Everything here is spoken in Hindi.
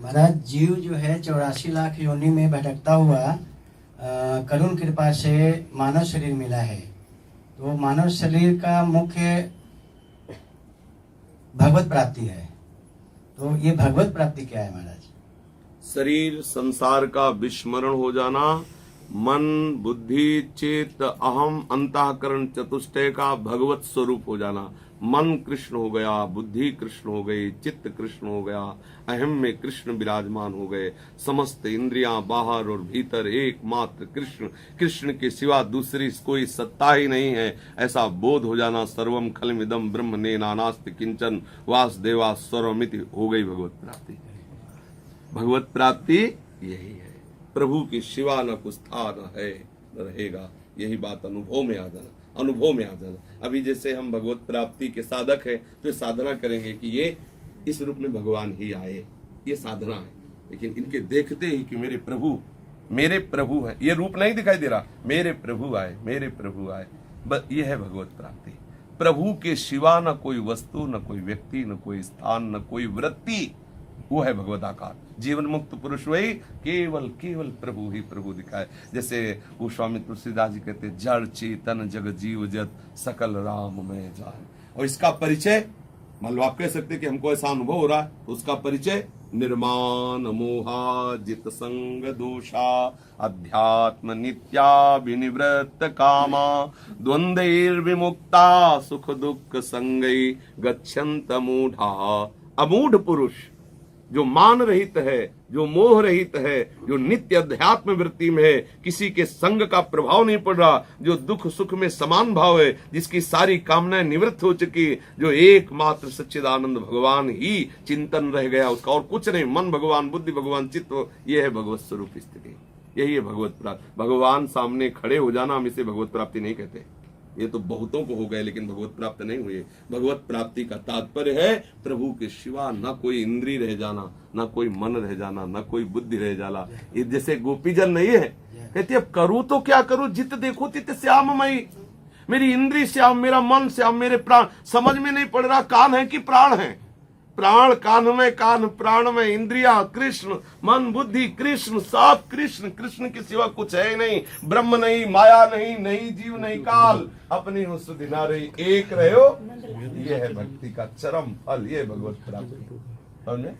महाराज जीव जो है 84 लाख योनि में भटकता हुआ करुण कृपा से मानव शरीर मिला है। तो मानव शरीर का मुख्य भगवत प्राप्ति है। तो ये भगवत प्राप्ति क्या है महाराज? शरीर संसार का विस्मरण हो जाना, मन बुद्धि चेत अहम अंतःकरण चतुष्टय का भगवत स्वरूप हो जाना। मन कृष्ण हो गया, बुद्धि कृष्ण हो गई, चित्त कृष्ण हो गया, अहम में कृष्ण विराजमान हो गए। समस्त इंद्रियां बाहर और भीतर एकमात्र कृष्ण, कृष्ण के सिवा दूसरी कोई सत्ता ही नहीं है, ऐसा बोध हो जाना। सर्वम खलमिदं ब्रह्म ने नानास्ति किंचन वासुदेवा सर्वमिति हो गई भगवत प्राप्ति। भगवत प्राप्ति यही है, प्रभु की सिवा न कुछ था न है न रहेगा। यही बात अनुभव में आ जाना, अनुभव में आ जाना। अभी जैसे हम भगवत प्राप्ति के साधक हैं तो साधना करेंगे कि ये इस रूप में भगवान ही आए, ये साधना है। लेकिन इनके देखते ही कि मेरे प्रभु है, ये रूप नहीं दिखाई दे रहा, मेरे प्रभु आए, मेरे प्रभु आए, बस ये है भगवत प्राप्ति। प्रभु के सिवा न कोई वस्तु, न कोई व्यक्ति, न कोई स्थान, न कोई वृत्ति, वो है भगवदाकार। जीवन मुक्त पुरुष वही केवल केवल प्रभु ही प्रभु दिखाए। जैसे वो स्वामी तुलसीदास जी कहते, जड़ चेतन जग जीव जत सकल राम में जाए। और इसका परिचय मान लो आप कह सकते कि हमको ऐसा अनुभव हो रहा है, तो उसका परिचय निर्माण मोहा जित संग दोषा अध्यात्म नित्या विनिवृत्त कामा द्वंद्वैर विमुक्ता सुख दुख संगई गच्छन्त मूढ़ा। अमूढ़ पुरुष जो मान रहित है, जो मोह रहित है, जो नित्य अध्यात्म वृत्ति में है, किसी के संग का प्रभाव नहीं पड़ रहा, जो दुख सुख में समान भाव है, जिसकी सारी कामनाएं निवृत्त हो चुकी, जो एकमात्र सच्चिदानंद भगवान ही चिंतन रह गया, उसका और कुछ नहीं। मन भगवान, बुद्धि भगवान, चित्त, ये है भगवत स्वरूप स्थिति, यही है भगवत प्राप्ति। भगवान सामने खड़े हो जाना, हम इसे भगवत प्राप्ति नहीं कहते। ये तो बहुतों को हो गए लेकिन भगवत प्राप्त नहीं हुए। भगवत प्राप्ति का तात्पर्य है प्रभु के सिवा न कोई इंद्री रह जाना, न कोई मन रह जाना, न कोई बुद्धि रह जाना। ये जैसे गोपीजन नहीं है, कहती अब करूं तो क्या करूं, जित देखो तित श्याममयी। मेरी इंद्री श्याम, मेरा मन श्याम, मेरे प्राण समझ में नहीं पड़ रहा कान है कि प्राण है। प्राण कान में, कान प्राण में, इंद्रिया कृष्ण, मन बुद्धि कृष्ण, सब कृष्ण। कृष्ण के सिवा कुछ है ही नहीं। ब्रह्म नहीं, माया नहीं, नहीं जीव नहीं काल, अपनी उस दिनारे एक रहो। ये है भक्ति का चरम फल, ये भगवत प्राप्ति।